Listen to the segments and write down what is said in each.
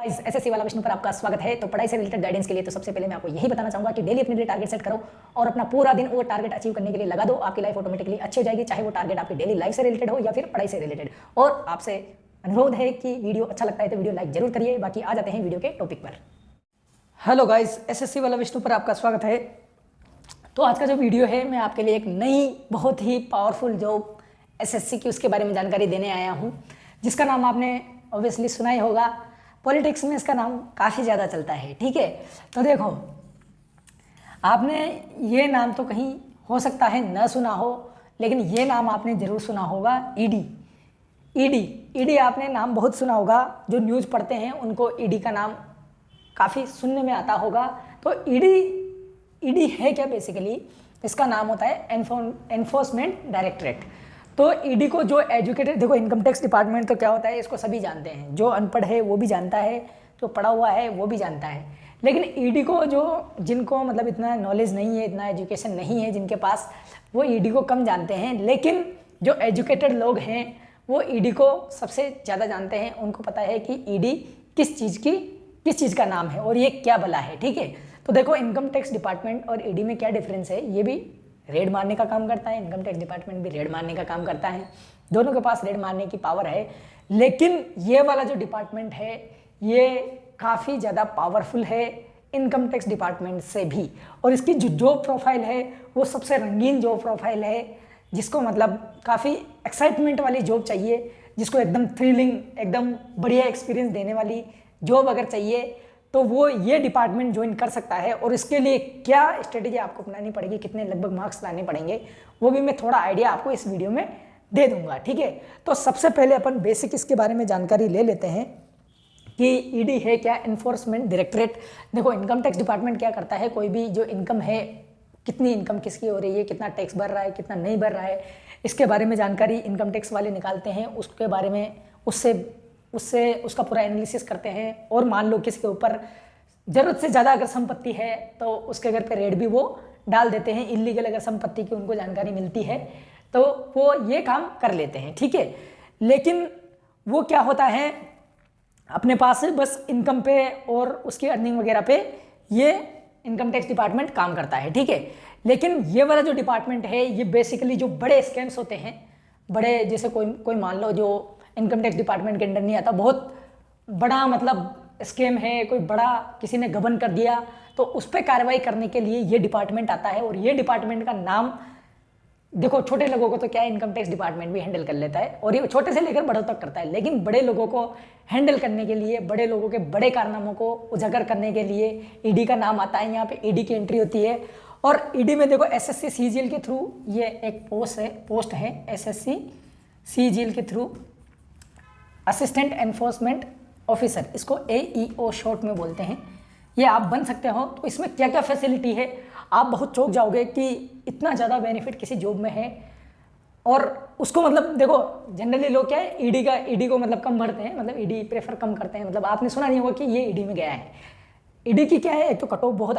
SSC वाला विष्णु पर आपका स्वागत है। तो पढ़ाई से रिलेटेड गाइडेंस के लिए तो सबसे पहले मैं आपको यही बताना चाहूंगा कि डेली अपने लिए टारगेट सेट करो और अपना पूरा दिन वो टारगेट अचीव करने के लिए लगा दो। आपकी लाइफ ऑटोमेटिकली अच्छी हो जाएगी, चाहे वो टारगेट आपकी डेली लाइफ से रिलेटेड हो या फिर पढ़ाई से रिलेटेड। और आपसे अनुरोध है कि वीडियो अच्छा लगता है तो वीडियो लाइक जरूर करिए। बाकी आ जाते हैं वीडियो के टॉपिक पर। हेलो गाइस, एसएससी वाला विष्णु पर आपका स्वागत है। तो आज का जो वीडियो है मैं आपके लिए एक नई बहुत ही पावरफुल जॉब एसएससी की उसके बारे में जानकारी देने आया हूँ, जिसका नाम आपने ऑब्वियसली सुना ही होगा। पॉलिटिक्स में इसका नाम काफ़ी ज़्यादा चलता है, ठीक है। तो देखो, आपने ये नाम तो कहीं हो सकता है न सुना हो, लेकिन ये नाम आपने ज़रूर सुना होगा, ईडी आपने नाम बहुत सुना होगा। जो न्यूज़ पढ़ते हैं उनको ईडी का नाम काफ़ी सुनने में आता होगा। तो ईडी है क्या? बेसिकली इसका नाम होता है एनफोर्समेंट डायरेक्टरेट। तो ईडी को जो एजुकेटेड, देखो इनकम टैक्स डिपार्टमेंट तो क्या होता है इसको सभी जानते हैं, जो अनपढ़ है वो भी जानता है, जो पढ़ा हुआ है वो भी जानता है। लेकिन ईडी को जिनको मतलब इतना नॉलेज नहीं है, इतना एजुकेशन नहीं है जिनके पास, वो ईडी को कम जानते हैं। लेकिन जो एजुकेटेड लोग हैं वो ईडी को सबसे ज़्यादा जानते हैं। उनको पता है कि ईडी किस चीज़ का नाम है और ये क्या भला है, ठीक है। तो देखो, इनकम टैक्स डिपार्टमेंट और ईडी में क्या डिफरेंस है। ये भी रेड मारने का काम करता है, इनकम टैक्स डिपार्टमेंट भी रेड मारने का काम करता है। दोनों के पास रेड मारने की पावर है। लेकिन ये वाला जो डिपार्टमेंट है ये काफ़ी ज़्यादा पावरफुल है इनकम टैक्स डिपार्टमेंट से भी। और इसकी जो जॉब प्रोफाइल है वो सबसे रंगीन जॉब प्रोफाइल है, जिसको मतलब काफ़ी एक्साइटमेंट वाली जॉब चाहिए, जिसको एकदम थ्रिलिंग, एकदम बढ़िया एक्सपीरियंस देने वाली जॉब अगर चाहिए तो वो ये डिपार्टमेंट ज्वाइन कर सकता है। और इसके लिए क्या स्ट्रेटेजी आपको अपनानी पड़ेगी, कितने लगभग मार्क्स लाने पड़ेंगे, वो भी मैं थोड़ा आइडिया आपको इस वीडियो में दे दूंगा, ठीक है। तो सबसे पहले अपन बेसिक इसके बारे में जानकारी ले लेते हैं कि ईडी है क्या, एनफोर्समेंट डायरेक्टरेट। देखो, इनकम टैक्स डिपार्टमेंट क्या करता है, कोई भी जो इनकम है, कितनी इनकम किसकी हो रही है, कितना टैक्स भर रहा है, कितना नहीं भर रहा है, इसके बारे में जानकारी इनकम टैक्स वाले निकालते हैं। उसके बारे में उससे उसका पूरा एनालिसिस करते हैं। और मान लो किसी के ऊपर ज़रूरत से ज़्यादा अगर संपत्ति है तो उसके घर पे रेड भी वो डाल देते हैं। इलीगल अगर संपत्ति की उनको जानकारी मिलती है तो वो ये काम कर लेते हैं, ठीक है। लेकिन वो क्या होता है, अपने पास बस इनकम पे और उसकी अर्निंग वगैरह पे ये इनकम टैक्स डिपार्टमेंट काम करता है, ठीक है। लेकिन ये वाला जो डिपार्टमेंट है ये बेसिकली जो बड़े स्कैम्स होते हैं, बड़े, जैसे कोई मान लो जो इनकम टैक्स डिपार्टमेंट के अंडर नहीं आता, बहुत बड़ा मतलब स्कैम है, कोई बड़ा किसी ने गबन कर दिया, तो उस पर कार्रवाई करने के लिए ये डिपार्टमेंट आता है। और ये डिपार्टमेंट का नाम, देखो छोटे लोगों को तो क्या है, इनकम टैक्स डिपार्टमेंट भी हैंडल कर लेता है और ये छोटे से लेकर बड़ों तक करता है। लेकिन बड़े लोगों को हैंडल करने के लिए, बड़े लोगों के बड़े कारनामों को उजागर करने के लिए ईडी का नाम आता है। यहाँ पे ईडी की एंट्री होती है। और ईडी में देखो, एसएससी सीजीएल के थ्रू ये एक पोस्ट है एसएससी सीजीएल के थ्रू, असिस्टेंट एनफोर्समेंट ऑफिसर, इसको AEO शॉर्ट में बोलते हैं। ये आप बन सकते हो। तो इसमें क्या क्या फैसिलिटी है, आप बहुत चौंक जाओगे कि इतना ज़्यादा बेनिफिट किसी जॉब में है। और उसको मतलब देखो, जनरली लोग क्या है, ईडी को मतलब कम भरते हैं, मतलब ईडी प्रेफर कम करते हैं। मतलब आपने सुना नहीं होगा कि ये ईडी में गया है। ईडी की क्या है, एक तो कट ऑफ बहुत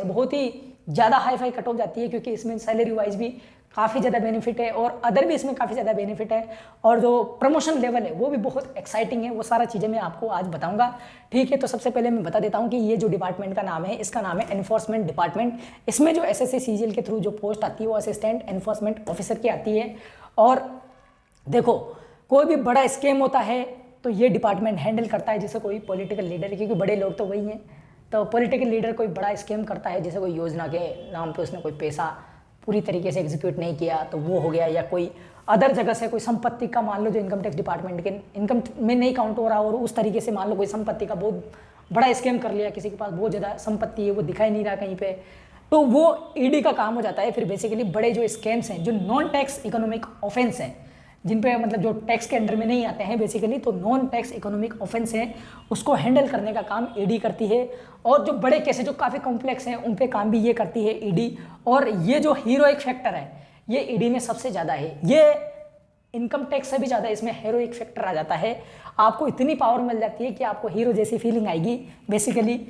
बहुत ही ज़्यादा हाई फाई कट ऑफ जाती है, क्योंकि इसमें सैलरी वाइज भी काफ़ी ज़्यादा बेनिफिट है और अदर भी इसमें काफ़ी ज़्यादा बेनिफिट है। और जो प्रमोशन लेवल है वो भी बहुत एक्साइटिंग है। वो सारा चीज़ें मैं आपको आज बताऊंगा, ठीक है। तो सबसे पहले मैं बता देता हूँ कि ये जो डिपार्टमेंट का नाम है, इसका नाम है एनफोर्समेंट डिपार्टमेंट। इसमें जो एसएससी सीजीएल के थ्रू जो पोस्ट आती है वो असिस्टेंट एनफोर्समेंट ऑफिसर की आती है। और देखो, कोई भी बड़ा स्कैम होता है तो ये डिपार्टमेंट हैंडल करता है। जैसे कोई पॉलिटिकल लीडर, क्योंकि बड़े लोग तो वही हैं, तो पॉलिटिकल लीडर कोई बड़ा स्कैम करता है, जैसे कोई योजना के नाम पे उसने कोई पैसा पूरी तरीके से एग्जीक्यूट नहीं किया तो वो हो गया, या कोई अदर जगह से कोई संपत्ति का, मान लो जो इनकम टैक्स डिपार्टमेंट के इनकम में नहीं काउंट हो रहा, और उस तरीके से मान लो कोई संपत्ति का बहुत बड़ा स्कैम कर लिया, किसी के पास बहुत ज़्यादा संपत्ति है, वो दिखाई नहीं रहा कहीं पे, तो वो ईडी का काम हो जाता है। फिर बेसिकली बड़े जो स्कैम्स हैं, जो नॉन टैक्स इकोनॉमिक ऑफेंस हैं, जिन पे मतलब जो टैक्स के अंडर में नहीं आते हैं बेसिकली, तो नॉन टैक्स इकोनॉमिक ऑफेंस हैं, उसको हैंडल करने का काम ईडी करती है। और जो बड़े केस है, जो काफ़ी कॉम्प्लेक्स हैं, उन पे काम भी ये करती है ईडी। और ये जो हीरोइक फैक्टर है ये ईडी में सबसे ज़्यादा है। ये इनकम टैक्स से भी ज़्यादा इसमें हीरोइक फैक्टर आ जाता है। आपको इतनी पावर मिल जाती है कि आपको हीरो जैसी फीलिंग आएगी बेसिकली।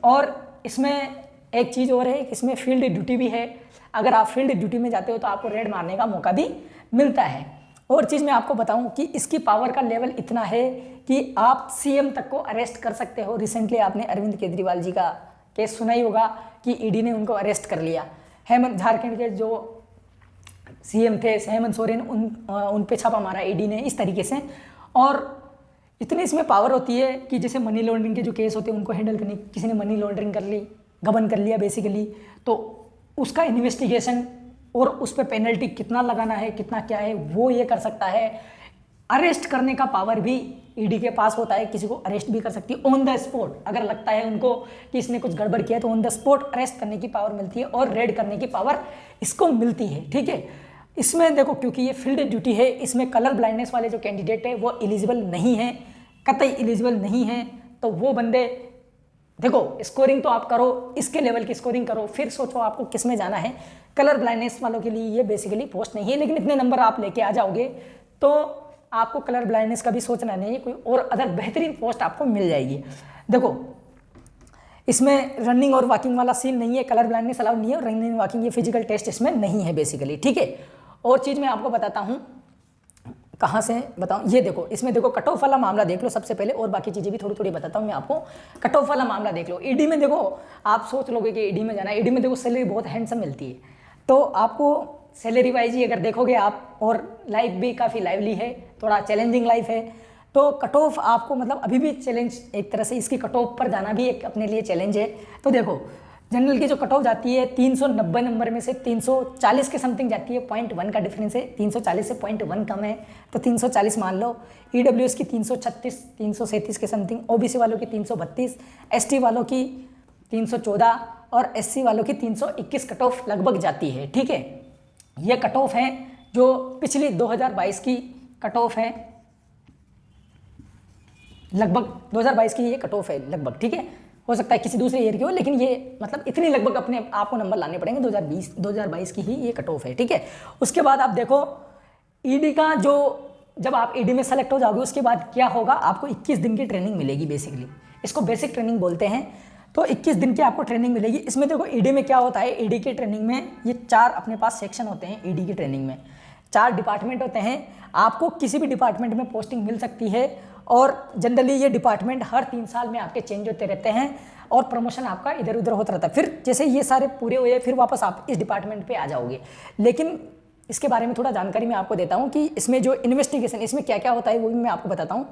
और इसमें एक चीज़ और है, इसमें फील्ड ड्यूटी भी है। अगर आप फील्ड ड्यूटी में जाते हो तो आपको रेड मारने का मौका भी मिलता है। और चीज़ मैं आपको बताऊं कि इसकी पावर का लेवल इतना है कि आप सीएम तक को अरेस्ट कर सकते हो। रिसेंटली आपने अरविंद केजरीवाल जी का केस सुना ही होगा कि ईडी ने उनको अरेस्ट कर लिया। हेमंत, झारखंड के जो सीएम थे हेमंत सोरेन, उन पे छापा मारा ईडी ने इस तरीके से। और इतनी इसमें पावर होती है कि जैसे मनी लॉन्ड्रिंग के जो केस होते हैं उनको हैंडल करने, किसी ने मनी लॉन्ड्रिंग कर ली, गबन कर लिया बेसिकली, तो उसका इन्वेस्टिगेशन और उस पर पेनल्टी कितना लगाना है, कितना क्या है, वो ये कर सकता है। अरेस्ट करने का पावर भी ईडी के पास होता है, किसी को अरेस्ट भी कर सकती है ऑन द स्पॉट। अगर लगता है उनको कि इसने कुछ गड़बड़ किया तो ऑन द स्पॉट अरेस्ट करने की पावर मिलती है और रेड करने की पावर इसको मिलती है। ठीक है, इसमें देखो क्योंकि ये फील्ड ड्यूटी है, इसमें कलर ब्लाइंडनेस वाले जो कैंडिडेट है वो एलिजिबल नहीं है, कतई एलिजिबल नहीं है। तो वो बंदे, देखो स्कोरिंग तो आप करो, इसके लेवल की स्कोरिंग करो, फिर सोचो आपको किस में जाना है। कलर ब्लाइंडनेस वालों के लिए ये बेसिकली पोस्ट नहीं है, लेकिन इतने नंबर आप लेके आ जाओगे तो आपको कलर ब्लाइंडनेस का भी सोचना नहीं है, कोई और अदर बेहतरीन पोस्ट आपको मिल जाएगी। देखो इसमें रनिंग और वॉकिंग वाला सीन नहीं है, कलर ब्लाइंडनेस अलाउड नहीं है, और रनिंग वॉकिंग ये फिजिकल टेस्ट इसमें नहीं है बेसिकली। ठीक है, और चीज़ मैं आपको बताता हूँ, कहाँ से बताऊँ, ये देखो इसमें देखो कट ऑफ वाला मामला देख लो सबसे पहले, और बाकी चीज़ें भी थोड़ी थोड़ी बताता हूँ मैं आपको। कट ऑफ वाला मामला देख लो। ईडी में देखो, आप सोच लोगे कि ईडी में जाना है, ईडी में देखो सैलरी बहुत हैंडसम मिलती है, तो आपको सैलरी वाइज ही अगर देखोगे आप, और लाइफ भी काफ़ी लाइवली है, थोड़ा चैलेंजिंग लाइफ है, तो कट ऑफ आपको मतलब अभी भी चैलेंज, एक तरह से इसकी कट ऑफ पर जाना भी एक अपने लिए चैलेंज है। तो देखो जनरल की जो कट ऑफ जाती है 390 नंबर में से 340 के समथिंग जाती है, 0.1 का डिफरेंस है, 340 से 0.1 कम है तो 340 मान लो। ईडब्ल्यूएस की 336, 337 के समथिंग, ओबीसी वालों की 332, एसटी वालों की 314 और एससी वालों की 321 कट ऑफ लगभग जाती है। ठीक है, ये कट ऑफ है जो पिछली 2022 की कट ऑफ है, लगभग 2022 की ये कट ऑफ है लगभग। ठीक है, हो सकता है किसी दूसरे ईयर की हो, लेकिन ये मतलब इतनी लगभग अपने आपको नंबर लाने पड़ेंगे, 2022 की ही ये कट ऑफ है। ठीक है, उसके बाद आप देखो ईडी का जो, जब आप ईडी में सेलेक्ट हो जाओगे उसके बाद क्या होगा, आपको 21 दिन की ट्रेनिंग मिलेगी बेसिकली, इसको बेसिक ट्रेनिंग बोलते हैं। तो 21 दिन की आपको ट्रेनिंग मिलेगी। इसमें देखो ईडी में क्या होता है, ईडी की ट्रेनिंग में ये 4 अपने पास सेक्शन होते हैं। ईडी की ट्रेनिंग में 4 डिपार्टमेंट होते हैं, आपको किसी भी डिपार्टमेंट में पोस्टिंग मिल सकती है, और जनरली ये डिपार्टमेंट हर 3 साल में आपके चेंज होते रहते हैं और प्रमोशन आपका इधर उधर होता रहता है। फिर जैसे ये सारे पूरे हुए फिर वापस आप इस डिपार्टमेंट पे आ जाओगे। लेकिन इसके बारे में थोड़ा जानकारी मैं आपको देता हूँ कि इसमें जो इन्वेस्टिगेशन, इसमें क्या क्या होता है वो भी मैं आपको बताता हूँ।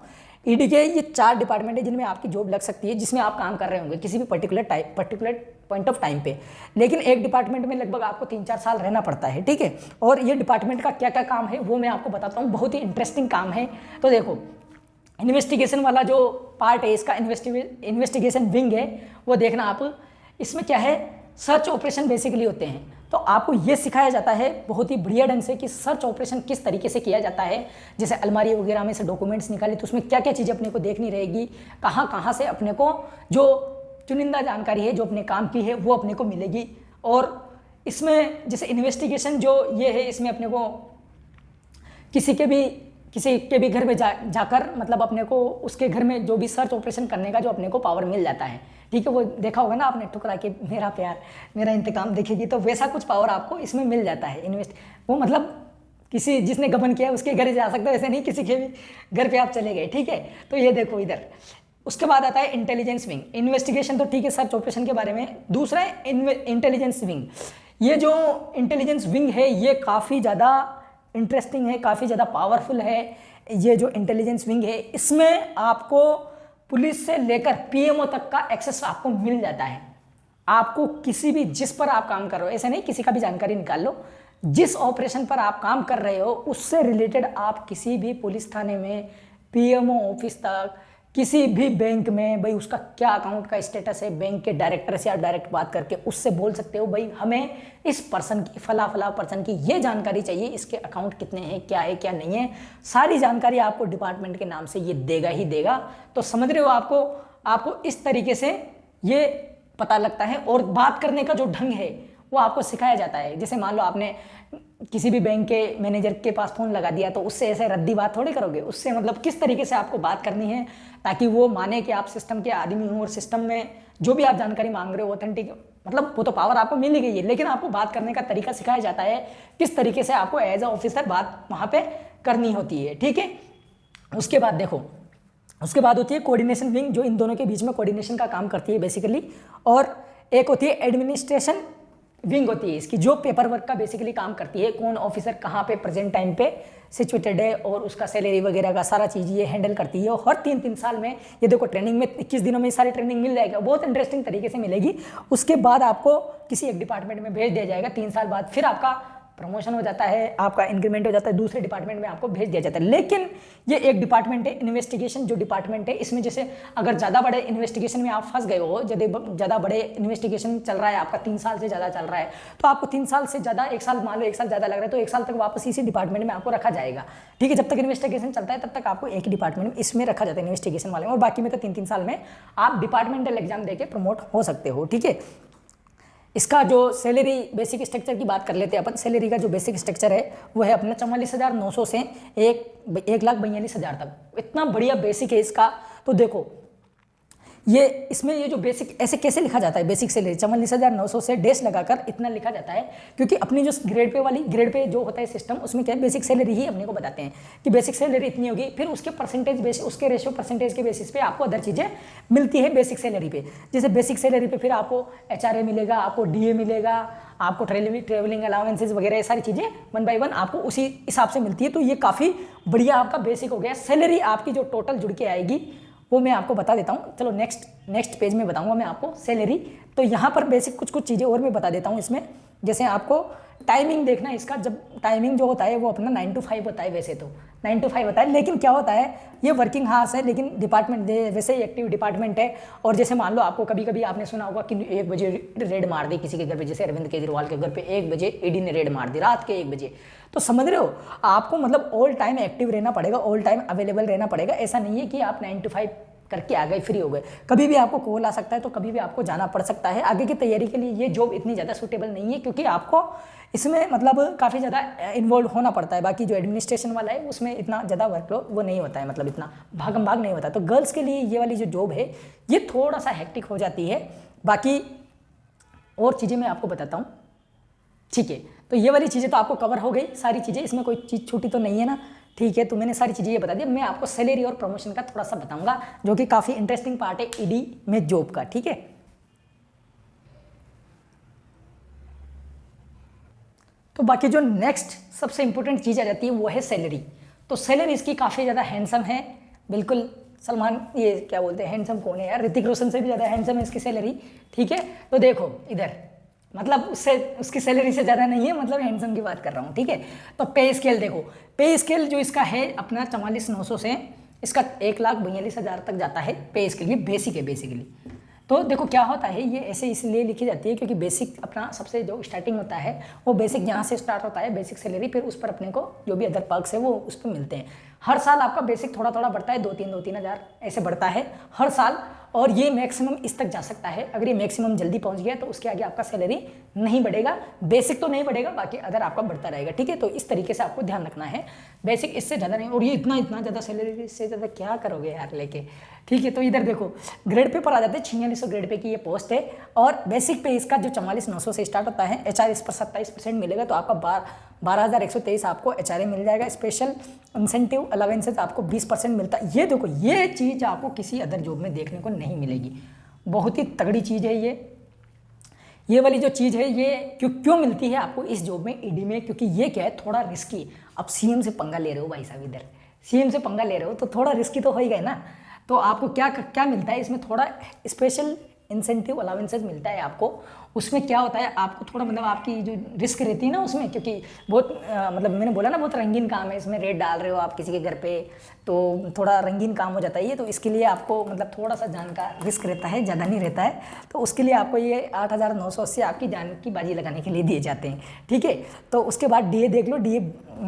ईडी के ये 4 डिपार्टमेंट है जिनमें आपकी जॉब लग सकती है, जिसमें आप काम कर रहे होंगे किसी भी पर्टिकुलर पॉइंट ऑफ टाइम पे, लेकिन एक डिपार्टमेंट में लगभग आपको 3-4 साल रहना पड़ता है। ठीक है, और ये डिपार्टमेंट का क्या क्या काम है वो मैं आपको बताता हूँ, बहुत ही इंटरेस्टिंग काम है। तो देखो इन्वेस्टिगेशन वाला जो पार्ट है इसका, इन्वेस्टिगेशन विंग है, वो देखना आप। इसमें क्या है, सर्च ऑपरेशन बेसिकली होते हैं। तो आपको ये सिखाया जाता है बहुत ही बढ़िया ढंग से कि सर्च ऑपरेशन किस तरीके से किया जाता है। जैसे अलमारी वगैरह में से डॉक्यूमेंट्स निकाले तो उसमें क्या क्या चीज़ें अपने को देखनी रहेगी, कहाँ कहाँ से अपने को जो चुनिंदा जानकारी है जो अपने काम की है वो अपने को मिलेगी। और इसमें जैसे इन्वेस्टिगेशन जो ये है, इसमें अपने को किसी के भी घर में जाकर मतलब अपने को उसके घर में जो भी सर्च ऑपरेशन करने का जो अपने को पावर मिल जाता है। ठीक है, वो देखा होगा ना आपने, ठुकरा के मेरा प्यार मेरा इंतकाम देखेगी, तो वैसा कुछ पावर आपको इसमें मिल जाता है। वो मतलब किसी जिसने गबन किया उसके घर जा सकता है, वैसे नहीं किसी के भी घर पे आप चले गए। ठीक है, तो ये देखो इधर। उसके बाद आता है इंटेलिजेंस विंग। इन्वेस्टिगेशन तो ठीक है सर्च ऑपरेशन के बारे में, दूसरा है इंटेलिजेंस विंग। ये जो इंटेलिजेंस विंग है ये काफ़ी ज़्यादा इंटरेस्टिंग है, काफ़ी ज़्यादा पावरफुल है। ये जो इंटेलिजेंस विंग है इसमें आपको पुलिस से लेकर पीएमओ तक का एक्सेस आपको मिल जाता है। आपको किसी भी, जिस पर आप काम कर रहे हो, ऐसा नहीं किसी का भी जानकारी निकाल लो, जिस ऑपरेशन पर आप काम कर रहे हो उससे रिलेटेड आप किसी भी पुलिस थाने में, पीएमओ ऑफिस तक, किसी भी बैंक में, भाई उसका क्या अकाउंट का स्टेटस है, बैंक के डायरेक्टर से आप डायरेक्ट बात करके उससे बोल सकते हो भाई हमें इस पर्सन की, फला पर्सन की ये जानकारी चाहिए, इसके अकाउंट कितने हैं, क्या है क्या नहीं है, सारी जानकारी आपको डिपार्टमेंट के नाम से ये देगा ही देगा। तो समझ रहे हो, आपको इस तरीके से ये पता लगता है। और बात करने का जो ढंग है वो आपको सिखाया जाता है। जैसे मान लो आपने किसी भी बैंक के मैनेजर के पास फ़ोन लगा दिया तो उससे ऐसे रद्दी बात थोड़ी करोगे, उससे मतलब किस तरीके से आपको बात करनी है ताकि वो माने कि आप सिस्टम के आदमी हो और सिस्टम में जो भी आप जानकारी मांग रहे हो ऑथेंटिक, मतलब वो तो पावर आपको मिल ही गई है, लेकिन आपको बात करने का तरीका सिखाया जाता है, किस तरीके से आपको एज अ ऑफिसर बात वहाँ पे करनी होती है, ठीक है। उसके बाद देखो, उसके बाद होती है कोऑर्डिनेशन विंग, जो इन दोनों के बीच में कोऑर्डिनेशन का काम करती है बेसिकली। और एक होती है एडमिनिस्ट्रेशन विंग होती है इसकी, जो पेपर वर्क का बेसिकली काम करती है, कौन ऑफिसर कहाँ पे प्रेजेंट टाइम पे सिचुएटेड है और उसका सैलरी वगैरह का सारा चीज़ ये हैंडल करती है। और हर 3-3 साल में ये देखो ट्रेनिंग में 21 दिनों में सारी ट्रेनिंग मिल जाएगी, बहुत इंटरेस्टिंग तरीके से मिलेगी। उसके बाद आपको किसी एक डिपार्टमेंट में भेज दिया जाएगा, 3 साल बाद फिर आपका प्रमोशन हो जाता है, आपका इंक्रीमेंट हो जाता है, दूसरे डिपार्टमेंट में आपको भेज दिया जाता है। लेकिन ये एक डिपार्टमेंट है इन्वेस्टिगेशन, जो डिपार्टमेंट है इसमें जैसे अगर ज़्यादा बड़े इन्वेस्टिगेशन में आप फंस गए हो, ज़्यादा बड़े इन्वेस्टिगेशन चल रहा है आपका 3 साल से ज़्यादा चल रहा है, तो आपको 3 साल से ज़्यादा, 1 साल मान लो 1 साल ज़्यादा लग रहा है तो 1 साल तक वापस इसी डिपार्टमेंट में आपको रखा जाएगा, ठीक है। जब तक इन्वेस्टिगेशन चलता है तब तक आपको एक ही डिपार्टमेंट में इसमें रखा जाता है इन्वेस्टिगेशन वाले में, और बाकी में तो 3-3 साल में आप डिपार्टमेंटल एग्जाम देके प्रमोट हो सकते हो, ठीक है। इसका जो सैलरी बेसिक स्ट्रक्चर की बात कर लेते हैं अपन। सैलरी का जो बेसिक स्ट्रक्चर है वो है अपना 44,900 से 1,42,000 तक, इतना बढ़िया बेसिक है इसका। तो देखो ये इसमें ये जो बेसिक ऐसे कैसे लिखा जाता है, बेसिक सैलरी 44,900 से डैश लगाकर इतना लिखा जाता है, क्योंकि अपनी जो ग्रेड पे जो होता है सिस्टम, उसमें क्या है बेसिक सैलरी ही अपने को बताते हैं कि बेसिक सैलरी इतनी होगी, फिर उसके परसेंटेज बेसिस, उसके रेशियो परसेंटेज के बेसिस पे आपको अदर चीज़ें मिलती है बेसिक सैलरी पे। जैसे बेसिक सैलरी पे फिर आपको HRA मिलेगा, आपको DA मिलेगा, आपको ट्रेवलिंग अलाउंसेस वगैरह, ये सारी चीज़ें 1 by 1 आपको उसी हिसाब से मिलती है। तो ये काफ़ी बढ़िया आपका बेसिक हो गया। सैलरी आपकी जो टोटल जुड़ के आएगी वो मैं आपको बता देता हूँ, चलो नेक्स्ट पेज में बताऊँगा मैं आपको सैलरी। तो यहाँ पर बेसिक कुछ चीज़ें और मैं बता देता हूँ इसमें। जैसे आपको टाइमिंग देखना है इसका, जब टाइमिंग जो होता है वो अपना 9 to 5 होता है, वैसे तो 9 to 5 होता है, लेकिन क्या होता है ये वर्किंग हार्स है, लेकिन डिपार्टमेंट वैसे ही एक्टिव डिपार्टमेंट है। और जैसे मान लो आपको कभी कभी आपने सुना होगा कि 1 बजे रेड मार दी किसी के घर पे, जैसे अरविंद केजरीवाल के घर पे 1 बजे ED ने रेड मार दी, रात के 1 बजे। तो समझ रहे हो, आपको मतलब ऑल टाइम एक्टिव रहना पड़ेगा, ऑल टाइम अवेलेबल रहना पड़ेगा। ऐसा नहीं है कि आप 9 to 5 करके आ गए, फ्री हो गए, कभी भी आपको कॉल आ सकता है, तो कभी भी आपको जाना पड़ सकता है। आगे की तैयारी के लिए ये जॉब इतनी ज़्यादा सूटेबल नहीं है, क्योंकि आपको इसमें मतलब काफ़ी ज़्यादा इन्वॉल्व होना पड़ता है। बाकी जो एडमिनिस्ट्रेशन वाला है उसमें इतना ज़्यादा वर्कलोड वो नहीं होता है, मतलब इतना भागम भाग नहीं होता। तो गर्ल्स के लिए ये वाली जो जॉब है ये थोड़ा सा हेक्टिक हो जाती है। बाकी और चीज़ें मैं आपको बताता हूँ, ठीक है। तो ये वाली चीज़ें तो आपको कवर हो गई सारी चीज़ें, इसमें कोई चीज़ छूटी तो नहीं है ना, ठीक है। तो मैंने सारी चीज़ें ये बता दी। मैं आपको सैलरी और प्रमोशन का थोड़ा सा बताऊंगा, जो कि काफ़ी इंटरेस्टिंग पार्ट है ED में जॉब का, ठीक है। तो बाकी जो नेक्स्ट सबसे इंपॉर्टेंट चीज़ आ जाती है वो है सैलरी। तो सैलरी इसकी काफ़ी ज़्यादा हैंडसम है, बिल्कुल सलमान, ये क्या बोलते हैं, हैंडसम कौन है यार, ऋतिक रोशन से भी ज़्यादा हैंडसम है इसकी सैलरी, ठीक है। तो देखो इधर, मतलब उसकी सैलरी से ज़्यादा नहीं है, मतलब हैंडसम की बात कर रहा हूँ, ठीक है। तो पे स्केल देखो, पे स्केल जो इसका है अपना 44,900 से इसका 1,42,000 तक जाता है पे स्केल। ये बेसिक है बेसिकली। तो देखो क्या होता है, ये ऐसे इसलिए लिखी जाती है क्योंकि बेसिक अपना सबसे जो स्टार्टिंग होता है वो बेसिक यहाँ से स्टार्ट होता है, बेसिक सैलरी, फिर उस पर अपने को जो भी अदर पर्क्स है वो उस पर मिलते हैं। हर साल आपका बेसिक थोड़ा थोड़ा बढ़ता है, 2-3 हज़ार ऐसे बढ़ता है हर साल, और ये मैक्सिमम इस तक जा सकता है। अगर ये मैक्सिमम जल्दी पहुंच गया तो उसके आगे आपका सैलरी नहीं बढ़ेगा, बेसिक तो नहीं बढ़ेगा, बाकी अदर आपका बढ़ता रहेगा, ठीक है। तो इस तरीके से आपको ध्यान रखना है, बेसिक इससे ज़्यादा नहीं। और ये इतना ज़्यादा सैलरी से ज़्यादा क्या करोगे यार लेके, ठीक है। तो इधर देखो ग्रेड पे पर आ जाते हैं, 4600 ग्रेड पे की ये पोस्ट है। और बेसिक पे इसका जो 44,900 से स्टार्ट होता है, HR इस पर 27% मिलेगा, तो आपका 12,123 आपको HRA मिल जाएगा। स्पेशल इंसेंटिव अलावेंसेज आपको 20% मिलता है। ये देखो, ये चीज़ आपको किसी अदर जॉब में देखने को नहीं मिलेगी, बहुत ही तगड़ी चीज़ है ये वाली जो चीज़ है। ये क्यों मिलती है आपको इस जॉब में, ED में, क्योंकि ये क्या है, थोड़ा रिस्की। अब CM से पंगा ले रहे हो भाई साहब, इधर CM से पंगा ले रहे हो तो थोड़ा रिस्की तो हो ही गए ना। तो आपको क्या मिलता है इसमें, थोड़ा स्पेशल इंसेंटिव अलावेंसेज मिलता है आपको। उसमें क्या होता है, आपको थोड़ा मतलब आपकी जो रिस्क रहती है ना उसमें, क्योंकि बहुत मतलब मैंने बोला ना बहुत रंगीन काम है, इसमें रेट डाल रहे हो आप किसी के घर पे, तो थोड़ा रंगीन काम हो जाता है ये। तो इसके लिए आपको मतलब थोड़ा सा जान का रिस्क रहता है, ज़्यादा नहीं रहता है। तो उसके लिए आपको ये 8,980 आपकी जान की बाजी लगाने के लिए दिए जाते हैं, ठीक है। तो उसके बाद DA देख लो, DA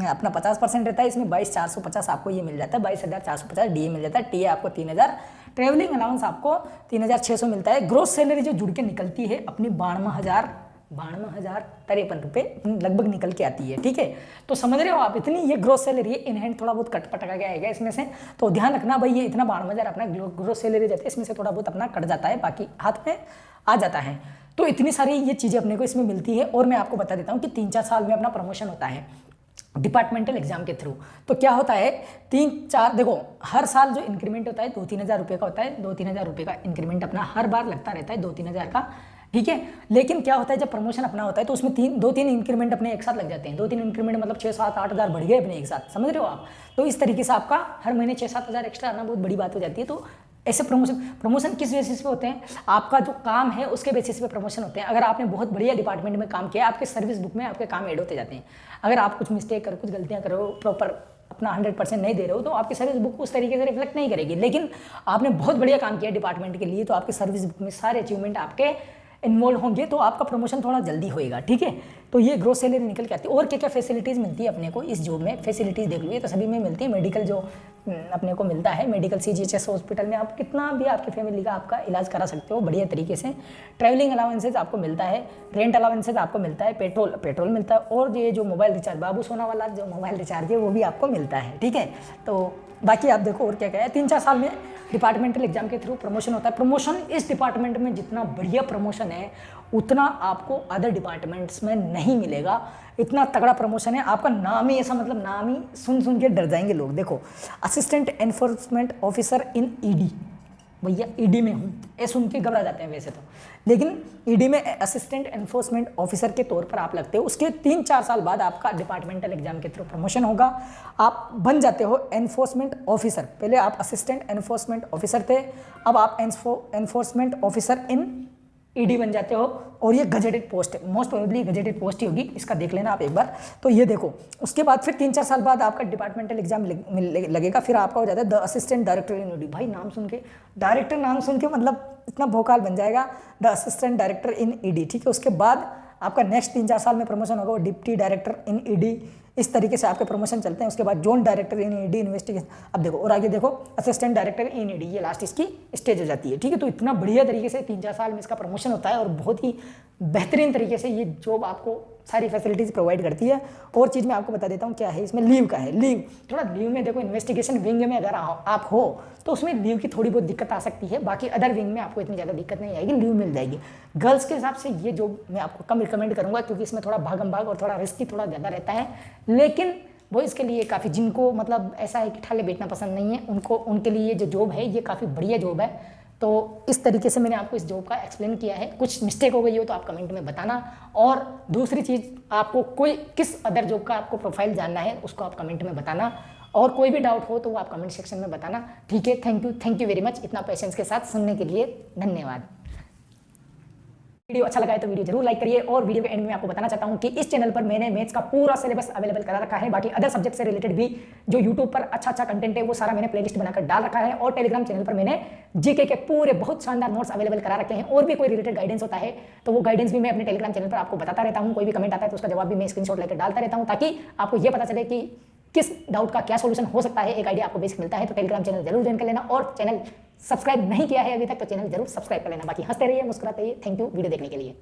अपना 50% रहता है इसमें, 22,450 आपको ये मिल जाता है, 22,450 DA मिल जाता है। TA आपको 3,000, ट्रैवलिंग अलाउंस आपको 3,600 मिलता है। ग्रोस सैलरी जो जुड़ के निकलती है अपनी 92,053 रुपये लगभग निकल के आती है, ठीक है। तो समझ रहे हो आप, इतनी ये ग्रोस सैलरी है। इन हैंड थोड़ा बहुत कट पटका के आएगा इसमें से, तो ध्यान रखना भाई, ये इतना 92,000 अपना ग्रोस सैलरी जाती है, इसमें से थोड़ा बहुत अपना कट जाता है, बाकी हाथ में आ जाता है। तो इतनी सारी ये चीज़ें अपने को इसमें मिलती है। और मैं आपको बता देता हूँ कि 3-4 साल में अपना प्रमोशन होता है। डिपार्टमेंटल एग्जाम के थ्रू। तो क्या होता है, 3-4 देखो हर साल जो इंक्रीमेंट होता है 2-3 हज़ार रुपये का होता है, 2-3 हज़ार रुपये का इंक्रीमेंट अपना हर बार लगता रहता है, 2-3 हज़ार का, ठीक है। लेकिन क्या होता है जब प्रमोशन अपना होता है तो उसमें 2-3 इंक्रीमेंट अपने एक साथ लग जाते हैं। 2-3 इंक्रीमेंट मतलब 6-7-8 हज़ार बढ़ गए अपने एक साथ, समझ रहे हो आप। तो इस तरीके से आपका हर महीने 6-7 हज़ार एक्स्ट्रा आना बहुत बड़ी बात हो जाती है। तो ऐसे प्रमोशन किस बेसिस पे होते हैं, आपका जो काम है उसके बेसिस पे प्रमोशन होते हैं। अगर आपने बहुत बढ़िया डिपार्टमेंट में काम किया, आपके सर्विस बुक में आपके काम ऐड होते जाते हैं। अगर आप कुछ मिस्टेक करो, कुछ गलतियां करो, प्रॉपर अपना 100% नहीं दे रहे हो तो आपकी सर्विस बुक उस तरीके से रिफ्लेक्ट नहीं करेगी। लेकिन आपने बहुत बढ़िया काम किया डिपार्टमेंट के लिए तो आपकी सर्विस बुक में सारे अचीवमेंट आपके इन्वॉल्व होंगे, तो आपका प्रमोशन थोड़ा जल्दी होएगा, ठीक है। तो ये ग्रोथ सैलरी निकल के आती है। और क्या क्या फैसिलिटीज़ मिलती है अपने को इस जॉब में, फैसिलिटीज़ देख लीजिए तो सभी में मिलती है। मेडिकल जो अपने को मिलता है, मेडिकल CGHS हॉस्पिटल में आप कितना भी आपकी फैमिली का आपका इलाज करा सकते हो बढ़िया तरीके से। ट्रैवलिंग अलाउंसेज आपको मिलता है, रेंट अलाउंसेज आपको मिलता है, पेट्रोल मिलता है, और ये जो मोबाइल रिचार्ज, बाबू सोना वाला जो मोबाइल रिचार्ज है वो भी आपको मिलता है, ठीक है। तो बाकी आप देखो और क्या क्या है। 3-4 साल में डिपार्टमेंटल एग्जाम के थ्रू प्रमोशन होता है। प्रमोशन इस डिपार्टमेंट में जितना बढ़िया प्रमोशन है उतना आपको अदर डिपार्टमेंट्स में नहीं मिलेगा। इतना तगड़ा प्रमोशन है, आपका नाम ही ऐसा, मतलब नाम ही सुन के डर जाएंगे लोग। देखो, assistant enforcement officer in ED, भैया ED में हूँ ये सुन के घबरा जाते हैं वैसे तो, लेकिन ED में असिस्टेंट एनफोर्समेंट ऑफिसर के तौर पर आप लगते हो। उसके 3-4 साल बाद आपका डिपार्टमेंटल एग्जाम के थ्रू प्रमोशन होगा, आप बन जाते हो एनफोर्समेंट ऑफिसर। पहले आप असिस्टेंट एनफोर्समेंट ऑफिसर थे, अब आप एनफोर्समेंट ऑफिसर इन ED बन जाते हो, और ये गजेटेड पोस्ट है, मोस्ट प्रोबेबली गजेटेड पोस्ट ही होगी, इसका देख लेना आप एक बार। तो ये देखो, उसके बाद फिर 3-4 साल बाद आपका डिपार्टमेंटल एग्जाम लगेगा, फिर आपका हो जाता है the assistant director in ED। भाई नाम सुन के, डायरेक्टर नाम सुन के मतलब इतना भोकाल बन जाएगा, the assistant director in ED, ठीक है। उसके बाद आपका नेक्स्ट 3-4 साल में प्रमोशन होगा वो डिप्टी डायरेक्टर इन ED। इस तरीके से आपके प्रमोशन चलते हैं। उसके बाद zone director in ED investigation. अब देखो और आगे देखो असिस्टेंट डायरेक्टर इन ED, ये लास्ट इसकी स्टेज हो जाती है, ठीक है। तो इतना बढ़िया तरीके से 3-4 साल में इसका प्रमोशन होता है और बहुत ही बेहतरीन तरीके से ये जॉब आपको सारी फैसिलिटीज़ प्रोवाइड करती है। और चीज़ मैं आपको बता देता हूँ क्या है इसमें, लीव का है। लीव थोड़ा लीव में देखो, इन्वेस्टिगेशन विंग में अगर आप हो तो उसमें लीव की थोड़ी बहुत दिक्कत आ सकती है, बाकी अदर विंग में आपको इतनी ज़्यादा दिक्कत नहीं आएगी, लीव मिल जाएगी। गर्ल्स के हिसाब से ये जॉब मैं आपको कम रिकमेंड करूँगा क्योंकि इसमें थोड़ा भागम भाग और थोड़ा रिस्की थोड़ा ज़्यादा रहता है। लेकिन बॉयज़ के लिए काफ़ी, जिनको मतलब ऐसा है कि ठाले बैठना पसंद नहीं है, उनके लिए जो जॉब है ये काफ़ी बढ़िया जॉब है। तो इस तरीके से मैंने आपको इस जॉब का एक्सप्लेन किया है। कुछ मिस्टेक हो गई हो तो आप कमेंट में बताना, और दूसरी चीज़ आपको कोई किस अदर जॉब का आपको प्रोफाइल जानना है उसको आप कमेंट में बताना, और कोई भी डाउट हो तो वो आप कमेंट सेक्शन में बताना, ठीक है। थैंक यू वेरी मच इतना पेशेंस के साथ सुनने के लिए, धन्यवाद। वीडियो अच्छा लगा है तो वीडियो जरूर लाइक करिए, और वीडियो के एंड में आपको बताना चाहता हूं कि इस चैनल पर मैंने मैथ्स का पूरा सिलेबस अवेलेबल करा रखा है। बाकी अदर सब्जेक्ट से रिलेटेड भी जो यूट्यूब पर अच्छा कंटेंट है वो सारा मैंने प्लेलिस्ट बनाकर डाल रखा है, और टेलीग्राम चैनल पर मैंने जीके के पूरे बहुत शानदार नोट्स अवेलेबल करा रखे हैं। और भी कोई रिलेटेड गाइडेंस होता है तो वो गाइडेंस भी मैं अपने टेलीग्राम चैनल पर आपको बताता रहता हूँ। कोई भी कमेंट आता है तो उसका जवाब भी मैं स्क्रीनशॉट लेकर डालता रहता हूँ, ताकि आपको ये पता चले कि किस डाउट का क्या सॉल्यूशन हो सकता है, एक आइडिया आपको बेसिक मिलता है। तो टेलीग्राम चैनल जरूर ज्वाइन कर लेना, और चैनल सब्सक्राइब नहीं किया है अभी तक तो चैनल जरूर सब्सक्राइब कर लेना। बाकी हंसते रहिए, मुस्कुराते रहिए। थैंक यू वीडियो देखने के लिए।